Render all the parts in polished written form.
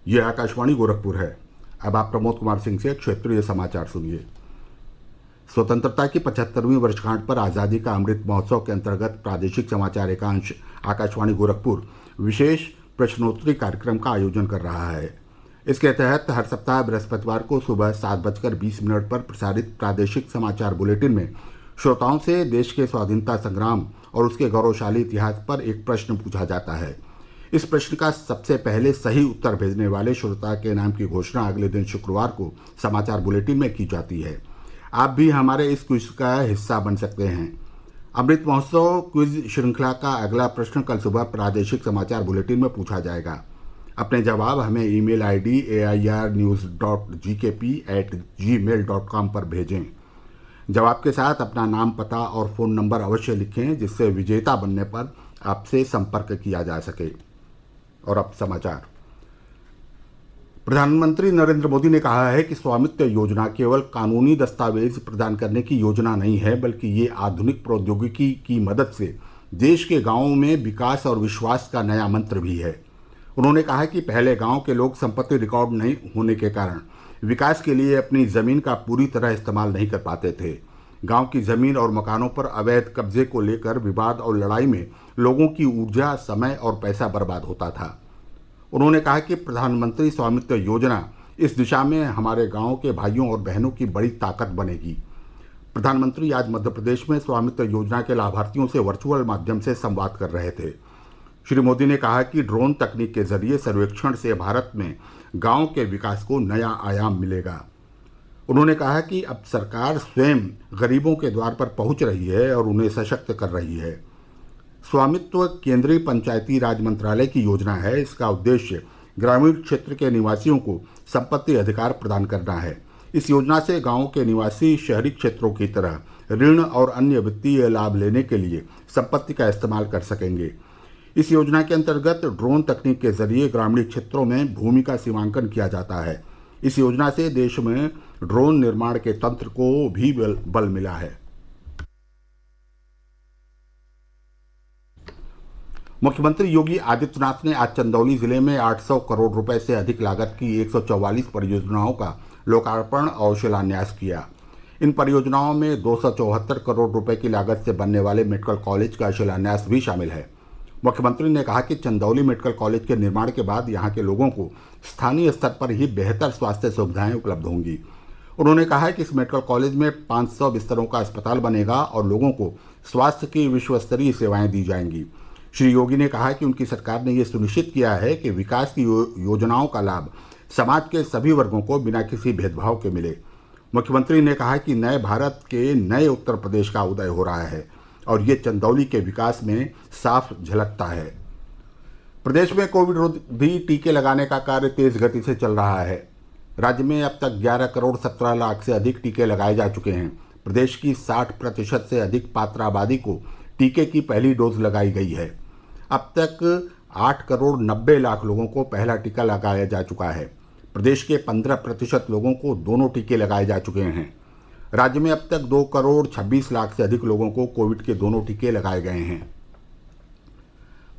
ये आकाशवाणी गोरखपुर है। अब आप प्रमोद कुमार सिंह से क्षेत्रीय समाचार सुनिए। स्वतंत्रता की 75वीं वर्षगांठ पर आज़ादी का अमृत महोत्सव के अंतर्गत प्रादेशिक समाचार एकांश आकाशवाणी गोरखपुर विशेष प्रश्नोत्तरी कार्यक्रम का आयोजन कर रहा है। इसके तहत हर सप्ताह बृहस्पतिवार को सुबह 7:20 पर प्रसारित प्रादेशिक समाचार बुलेटिन में श्रोताओं से देश के स्वाधीनता संग्राम और उसके गौरवशाली इतिहास पर एक प्रश्न पूछा जाता है। इस प्रश्न का सबसे पहले सही उत्तर भेजने वाले श्रोता के नाम की घोषणा अगले दिन शुक्रवार को समाचार बुलेटिन में की जाती है। आप भी हमारे इस क्विज का हिस्सा बन सकते हैं। अमृत महोत्सव क्विज श्रृंखला का अगला प्रश्न कल सुबह प्रादेशिक समाचार बुलेटिन में पूछा जाएगा। अपने जवाब हमें ईमेल आईडी airnews.gkp@gmail.com पर भेजें। जवाब के साथ अपना नाम, पता और फ़ोन नंबर अवश्य लिखें, जिससे विजेता बनने पर आपसे संपर्क किया जा सके। और अब समाचार। प्रधानमंत्री नरेंद्र मोदी ने कहा है कि स्वामित्व योजना केवल कानूनी दस्तावेज प्रदान करने की योजना नहीं है, बल्कि ये आधुनिक प्रौद्योगिकी की मदद से देश के गांवों में विकास और विश्वास का नया मंत्र भी है। उन्होंने कहा कि पहले गांव के लोग संपत्ति रिकॉर्ड नहीं होने के कारण विकास के लिए अपनी ज़मीन का पूरी तरह इस्तेमाल नहीं कर पाते थे। गांव की ज़मीन और मकानों पर अवैध कब्जे को लेकर विवाद और लड़ाई में लोगों की ऊर्जा, समय और पैसा बर्बाद होता था। उन्होंने कहा कि प्रधानमंत्री स्वामित्व योजना इस दिशा में हमारे गांव के भाइयों और बहनों की बड़ी ताकत बनेगी। प्रधानमंत्री आज मध्य प्रदेश में स्वामित्व योजना के लाभार्थियों से वर्चुअल माध्यम से संवाद कर रहे थे। श्री मोदी ने कहा कि ड्रोन तकनीक के जरिए सर्वेक्षण से भारत में गांव के विकास को नया आयाम मिलेगा। उन्होंने कहा कि अब सरकार स्वयं गरीबों के द्वार पर पहुंच रही है और उन्हें सशक्त कर रही है। स्वामित्व केंद्रीय पंचायती राज मंत्रालय की योजना है। इसका उद्देश्य ग्रामीण क्षेत्र के निवासियों को संपत्ति अधिकार प्रदान करना है। इस योजना से गांवों के निवासी शहरी क्षेत्रों की तरह ऋण और अन्य वित्तीय लाभ लेने के लिए संपत्ति का इस्तेमाल कर सकेंगे। इस योजना के अंतर्गत ड्रोन तकनीक के जरिए ग्रामीण क्षेत्रों में भूमि का सीमांकन किया जाता है। इस योजना से देश में ड्रोन निर्माण के तंत्र को भी बल मिला है। मुख्यमंत्री योगी आदित्यनाथ ने आज चंदौली जिले में 800 करोड़ रुपए से अधिक लागत की 144 परियोजनाओं का लोकार्पण और शिलान्यास किया। इन परियोजनाओं में 274 करोड़ रुपए की लागत से बनने वाले मेडिकल कॉलेज का शिलान्यास भी शामिल है। मुख्यमंत्री ने कहा कि चंदौली मेडिकल कॉलेज के निर्माण के बाद यहाँ के लोगों को स्थानीय स्तर पर ही बेहतर स्वास्थ्य सुविधाएं उपलब्ध होंगी। उन्होंने कहा कि इस मेडिकल कॉलेज में 500 बिस्तरों का अस्पताल बनेगा और लोगों को स्वास्थ्य की विश्वस्तरीय सेवाएं दी जाएंगी। श्री योगी ने कहा कि उनकी सरकार ने यह सुनिश्चित किया है कि विकास की योजनाओं का लाभ समाज के सभी वर्गों को बिना किसी भेदभाव के मिले। मुख्यमंत्री ने कहा कि नए भारत के नए उत्तर प्रदेश का उदय हो रहा है और ये चंदौली के विकास में साफ झलकता है। प्रदेश में कोविड रोधी टीके लगाने का कार्य तेज गति से चल रहा है। राज्य में अब तक 11 करोड़ 17 लाख से अधिक टीके लगाए जा चुके हैं। प्रदेश की 60% से अधिक पात्र आबादी को टीके की पहली डोज लगाई गई है। अब तक 8 करोड़ 90 लाख लोगों को पहला टीका लगाया जा चुका है। प्रदेश के 15% लोगों को दोनों टीके लगाए जा चुके हैं। राज्य में अब तक 2 करोड़ 26 लाख से अधिक लोगों को कोविड के दोनों टीके लगाए गए हैं।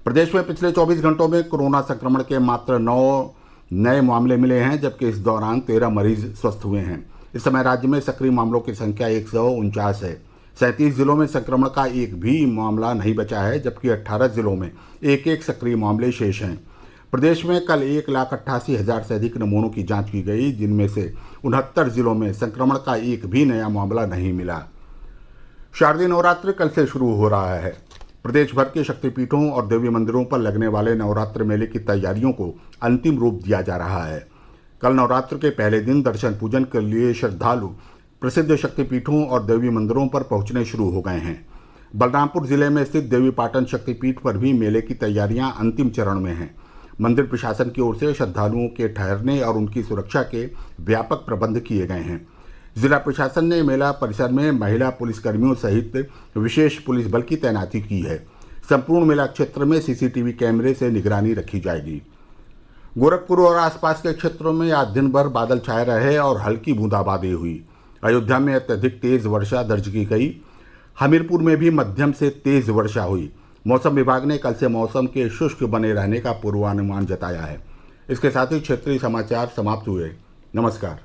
प्रदेश में पिछले 24 घंटों में कोरोना संक्रमण के मात्र 9 नए मामले मिले हैं, जबकि इस दौरान 13 मरीज स्वस्थ हुए हैं। इस समय राज्य में सक्रिय मामलों की संख्या 149 है। 37 जिलों में संक्रमण का एक भी मामला नहीं बचा है, जबकि 18 जिलों में एक सक्रिय मामले शेष हैं। प्रदेश में कल 1,88,000 से अधिक नमूनों की जांच की गई, जिनमें से 69 जिलों में संक्रमण का एक भी नया मामला नहीं मिला। शारदीय नवरात्र कल से शुरू हो रहा है। प्रदेश भर के शक्तिपीठों और देवी मंदिरों पर लगने वाले नवरात्र मेले की तैयारियों को अंतिम रूप दिया जा रहा है। कल नवरात्र के पहले दिन दर्शन पूजन के लिए श्रद्धालु प्रसिद्ध शक्तिपीठों और देवी मंदिरों पर पहुंचने शुरू हो गए हैं। बलरामपुर जिले में स्थित देवीपाटन शक्तिपीठ पर भी मेले की तैयारियां अंतिम चरण में हैं। मंदिर प्रशासन की ओर से श्रद्धालुओं के ठहरने और उनकी सुरक्षा के व्यापक प्रबंध किए गए हैं। जिला प्रशासन ने मेला परिसर में महिला पुलिसकर्मियों सहित विशेष पुलिस बल की तैनाती की है। संपूर्ण मेला क्षेत्र में सीसीटीवी कैमरे से निगरानी रखी जाएगी। गोरखपुर और आसपास के क्षेत्रों में आज दिन भर बादल छाए रहे और हल्की बूंदाबांदी हुई। अयोध्या में अत्यधिक तेज वर्षा दर्ज की गई। हमीरपुर में भी मध्यम से तेज वर्षा हुई। मौसम विभाग ने कल से मौसम के शुष्क बने रहने का पूर्वानुमान जताया है। इसके साथ ही क्षेत्रीय समाचार समाप्त हुए। नमस्कार।